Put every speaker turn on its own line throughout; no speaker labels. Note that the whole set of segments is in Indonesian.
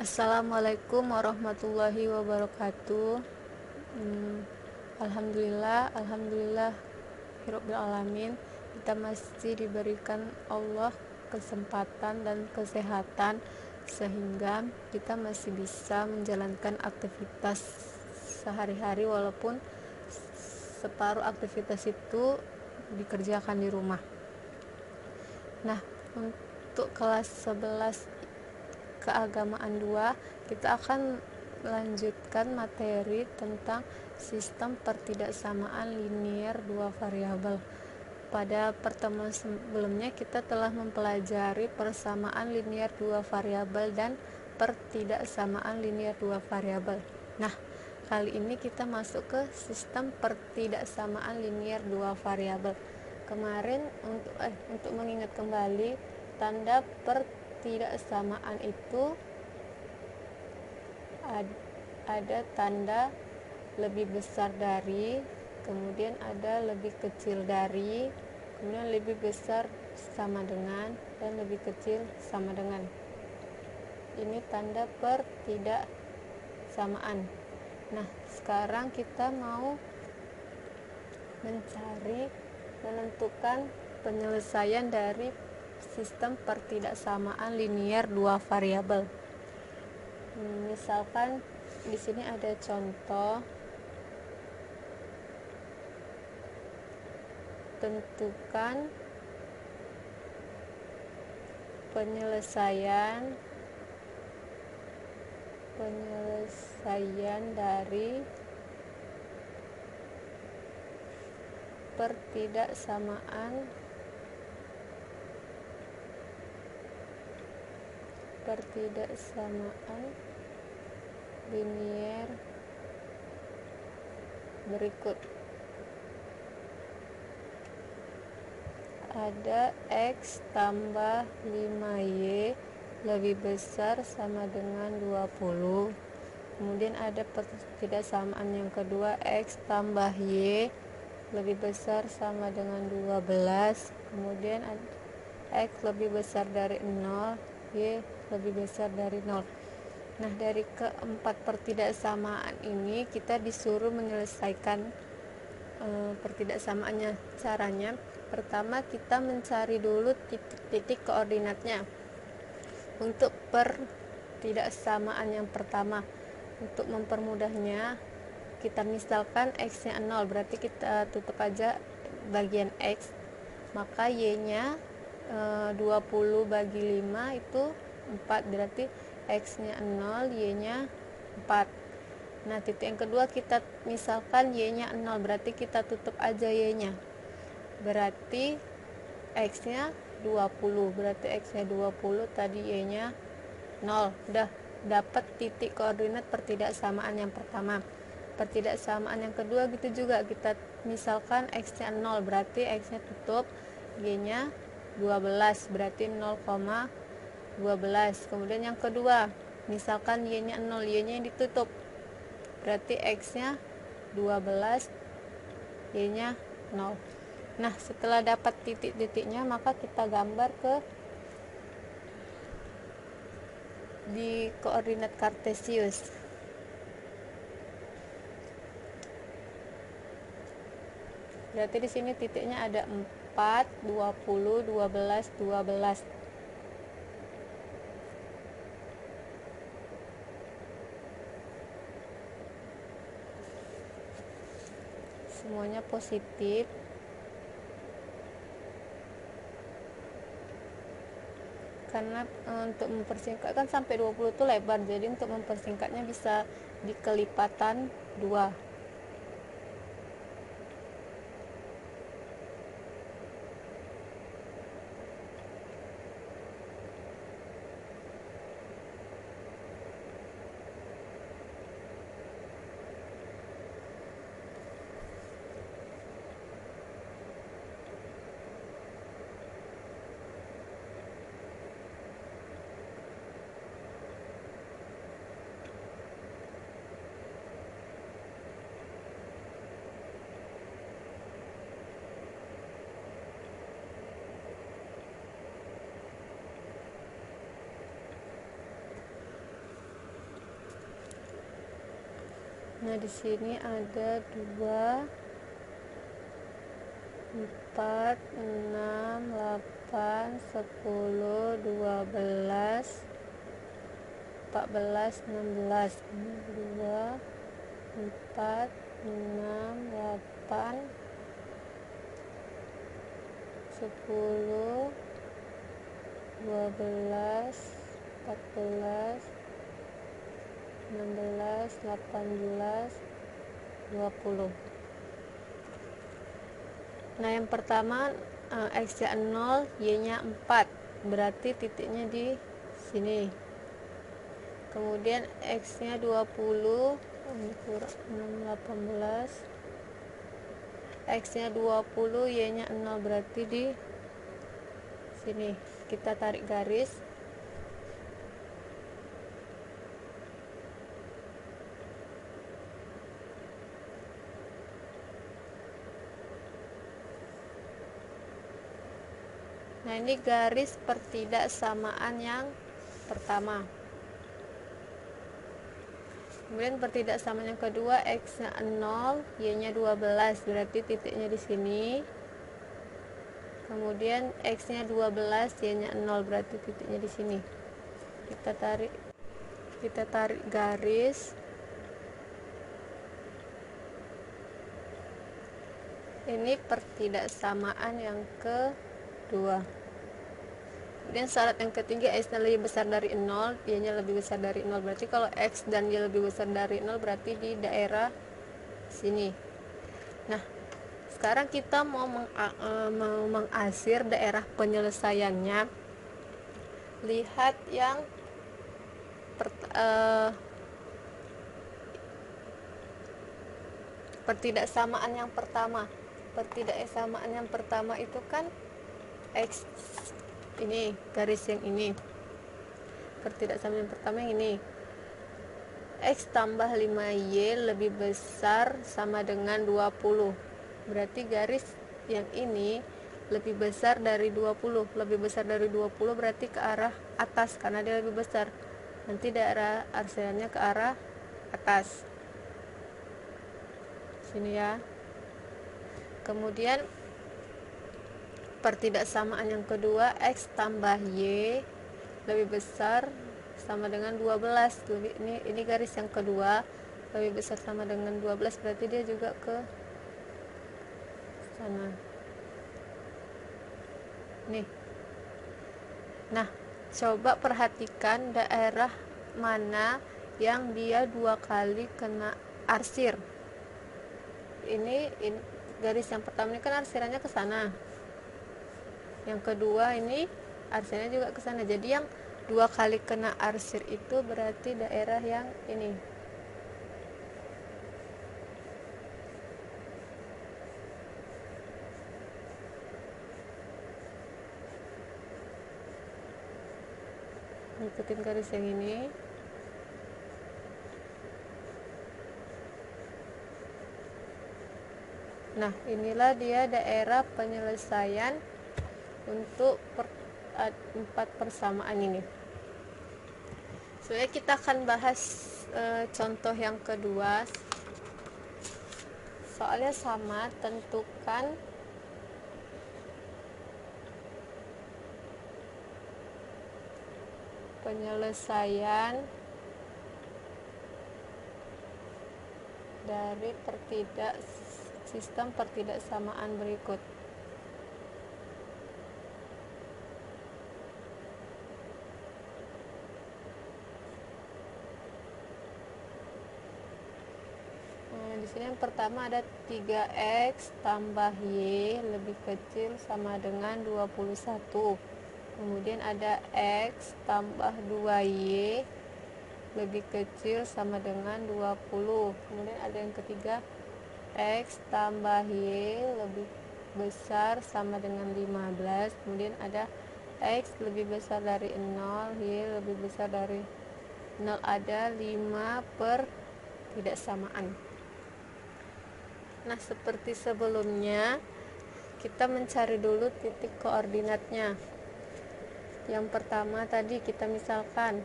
Assalamualaikum warahmatullahi wabarakatuh. Hmm, Alhamdulillah Hirobbil alamin. Kita masih diberikan Allah kesempatan dan kesehatan sehingga kita masih bisa menjalankan aktivitas sehari-hari, walaupun separuh aktivitas itu dikerjakan di rumah. Nah, untuk kelas 11 keagamaan 2, kita akan melanjutkan materi tentang sistem pertidaksamaan linier dua variabel. Pada pertemuan sebelumnya kita telah mempelajari persamaan linier dua variabel dan pertidaksamaan linier dua variabel. Nah, kali ini kita masuk ke sistem pertidaksamaan linier dua variabel. Kemarin untuk mengingat kembali, tanda pertidaksamaan itu ada tanda lebih besar dari, kemudian ada lebih kecil dari, kemudian lebih besar sama dengan, dan lebih kecil sama dengan. Ini tanda pertidaksamaan. Nah, sekarang kita mau mencari menentukan penyelesaian dari sistem pertidaksamaan linier dua variabel. Misalkan di sini ada contoh, tentukan penyelesaian dari pertidaksamaan linier berikut. Ada X tambah 5Y lebih besar sama dengan 20. Kemudian ada pertidaksamaan yang kedua, X tambah Y lebih besar sama dengan 12. Kemudian X lebih besar dari 0, Y lebih besar dari 0. Nah, dari keempat pertidaksamaan ini kita disuruh menyelesaikan pertidaksamaannya. Caranya, pertama kita mencari dulu titik-titik koordinatnya. Untuk pertidaksamaan yang pertama, untuk mempermudahnya, kita misalkan X nya 0, berarti kita tutup aja bagian X, maka Y nya 20 bagi 5 itu 4, berarti X nya 0, Y nya 4. Nah, titik yang kedua kita misalkan Y nya 0, berarti kita tutup aja Y nya, berarti X nya 20, berarti X nya 20, tadi Y nya 0. Udah dapat titik koordinat pertidaksamaan yang pertama. Pertidaksamaan yang kedua gitu juga, kita misalkan X nya 0, berarti X nya tutup, Y nya 12, berarti 0,12. kemudian yang kedua, misalkan Y nya 0, Y nya ditutup, berarti X nya 12, Y nya 0. Nah, setelah dapat titik-titiknya, maka kita gambar di koordinat kartesius. Berarti di sini titiknya ada 4, 20, 12, 12. Semuanya positif. Karena untuk mempersingkat kan sampai 20 itu lebar, jadi untuk mempersingkatnya bisa dikelipatan 2. Nah, di sini ada 2, 4, 6, 8, 10, 12, 14, 16. Ini 2, 4, 6, 8, 10, 12, 14, 16, 18, 20. Nah, yang pertama X-nya 0, Y-nya 4, berarti titiknya di sini. Kemudian X-nya 20, ini kurang 6, 18, X-nya 20, Y-nya 0, berarti di sini. Kita tarik garis. Nah, ini garis pertidaksamaan yang pertama. Kemudian pertidaksamaan yang kedua, X-nya 0, Y-nya 12, berarti titiknya di sini. Kemudian X-nya 12, Y-nya 0, berarti titiknya di sini. Kita tarik garis. Ini pertidaksamaan yang kedua. Kemudian syarat yang ketiga, X-nya lebih besar dari 0, Y-nya lebih besar dari 0. Berarti kalau X dan Y lebih besar dari 0, berarti di daerah sini. Nah, sekarang kita mau mengasir daerah penyelesaiannya. Lihat yang pertidaksamaan yang pertama. Pertidaksamaan yang pertama itu kan X ini, garis yang ini. Pertidaksamaan yang pertama yang ini. X tambah 5Y lebih besar sama dengan 20. Berarti garis yang ini lebih besar dari 20. Lebih besar dari 20 berarti ke arah atas karena dia lebih besar. Nanti daerah arsirannya ke arah atas. Sini ya. Kemudian pertidaksamaan yang kedua, X tambah Y lebih besar sama dengan 12. Ini garis yang kedua, lebih besar sama dengan 12, berarti dia juga ke sana. Nih. Nah, coba perhatikan daerah mana yang dia 2 kali kena arsir. Ini garis yang pertama ini kan arsirannya ke sana. Yang kedua ini arsirannya juga ke sana. Jadi yang 2 kali kena arsir itu berarti daerah yang ini. Ikutin garis yang ini. Nah, inilah dia daerah penyelesaian untuk 4 persamaan ini. Sebenarnya kita akan bahas contoh yang kedua. Soalnya sama, tentukan penyelesaian dari sistem pertidaksamaan berikut. Di sini yang pertama ada 3X tambah Y lebih kecil sama dengan 21. Kemudian ada X tambah 2Y lebih kecil sama dengan 20. Kemudian ada yang ketiga, X tambah Y lebih besar sama dengan 15. Kemudian ada X lebih besar dari 0, Y lebih besar dari 0. Ada 5 pertidaksamaan. Nah, seperti sebelumnya, kita mencari dulu titik koordinatnya. Yang pertama tadi kita misalkan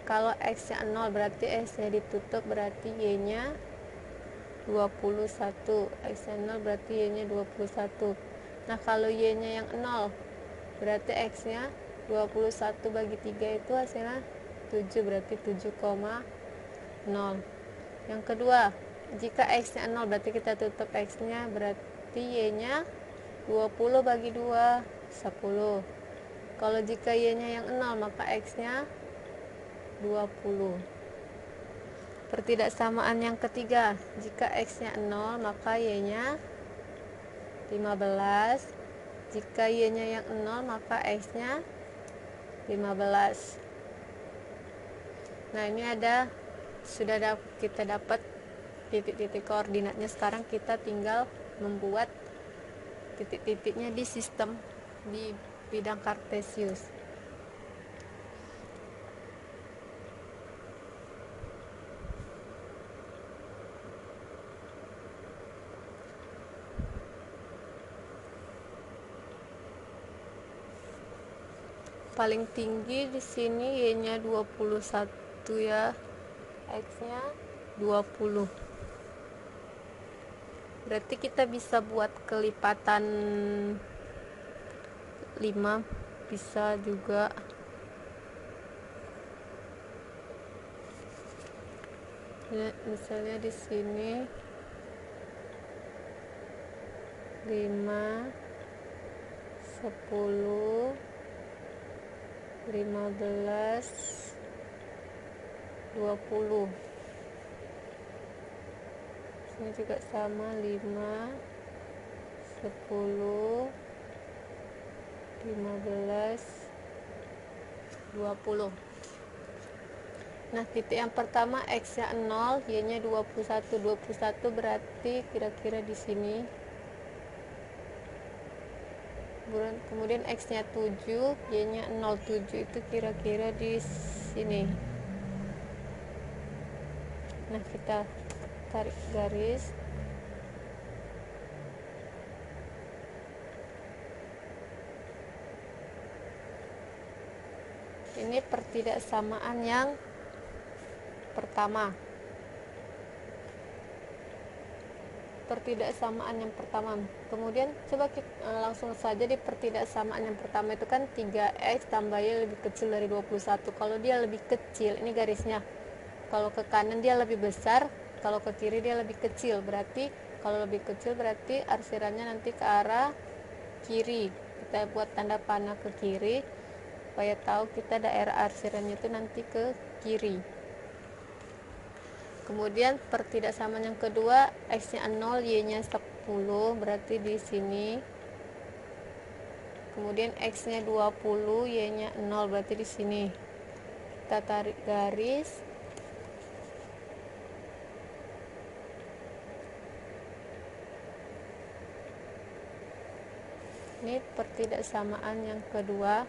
kalau X-nya 0 berarti X-nya ditutup, berarti Y-nya 21. X nya 0 berarti Y nya 21. Nah kalau Y nya yang 0 berarti X nya 21 bagi 3 itu hasilnya 7, berarti 7,0. Yang kedua, jika X nya 0 berarti kita tutup X nya, berarti Y nya 20 bagi 2 10. Kalau jika Y nya yang 0 maka X nya 20. Pertidaksamaan yang ketiga, jika X nya 0 maka Y nya 15. Jika Y nya yang 0 maka X nya 15. Nah ini sudah kita dapat titik-titik koordinatnya. Sekarang kita tinggal membuat titik-titiknya di sistem di bidang kartesius. Paling tinggi di sini Y-nya 21 ya. X-nya 20. Berarti kita bisa buat kelipatan 5, bisa juga. Ya, misalnya di sini 5, 10, 15, 20. Sini juga sama 5, 10, 15, 20. Nah, titik yang pertama X-nya 0, Y-nya 21. 21 berarti kira-kira di sini. Kemudian X-nya 7, Y-nya 0. 7 itu kira-kira di sini. Nah, kita tarik garis. Ini pertidaksamaan yang pertama. Kemudian coba kita langsung saja di pertidaksamaan yang pertama itu kan 3X tambah Y lebih kecil dari 21. Kalau dia lebih kecil, ini garisnya, kalau ke kanan dia lebih besar, kalau ke kiri dia lebih kecil. Berarti kalau lebih kecil berarti arsirannya nanti ke arah kiri. Kita buat tanda panah ke kiri supaya tahu kita daerah arsirannya itu nanti ke kiri. Kemudian pertidaksamaan yang kedua, X-nya 0, Y-nya 10, berarti di sini. Kemudian X-nya 20, Y-nya 0, berarti di sini. Kita tarik garis. Ini pertidaksamaan yang kedua.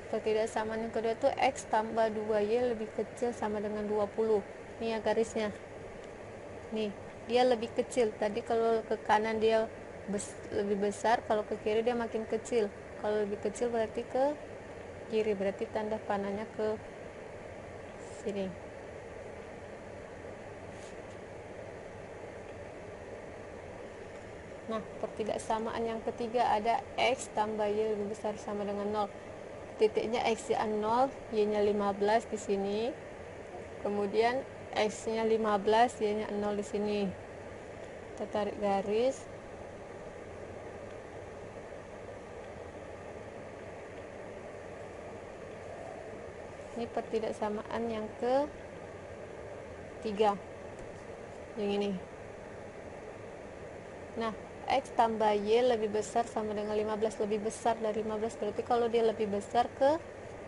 Pertidaksamaan yang kedua itu X tambah 2Y lebih kecil sama dengan 20. Ini ya garisnya. Nih, dia lebih kecil. Tadi kalau ke kanan dia lebih besar, kalau ke kiri dia makin kecil. Kalau lebih kecil berarti ke kiri, berarti tanda panahnya ke sini. Nah, pertidaksamaan yang ketiga ada X tambah Y lebih besar sama dengan 0. Titiknya X-nya 0, Y-nya 15 di sini. Kemudian X-nya 15, Y-nya 0 di sini. Kita tarik garis. Ini pertidaksamaan yang ketiga. Yang ini. Nah, X tambah Y lebih besar sama dengan 15, lebih besar dari 15, berarti kalau dia lebih besar ke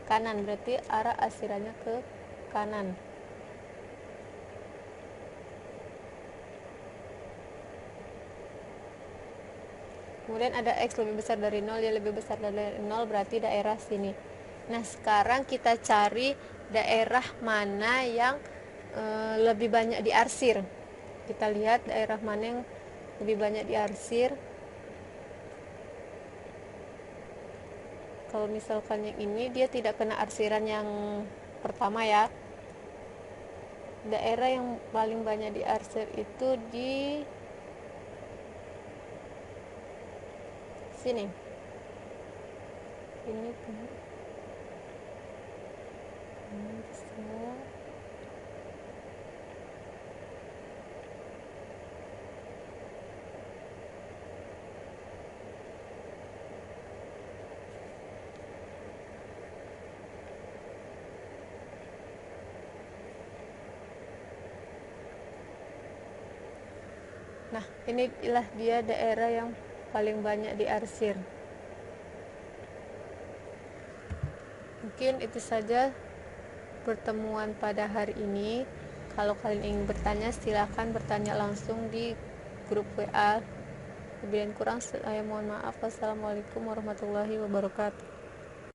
kanan, berarti arah arsirannya ke kanan. Kemudian ada X lebih besar dari 0, Y lebih besar dari 0, berarti daerah sini. Nah, sekarang kita cari daerah mana yang lebih banyak diarsir. Kita lihat daerah mana yang lebih banyak diarsir. Kalau misalkan yang ini dia tidak kena arsiran yang pertama ya. daerah yang paling banyak diarsir itu di sini. Ini bisa. Nah, inilah dia daerah yang paling banyak diarsir. Mungkin itu saja pertemuan pada hari ini. Kalau kalian ingin bertanya, silakan bertanya langsung di grup WA. Lebih dan kurang saya mohon maaf. Wassalamualaikum warahmatullahi wabarakatuh.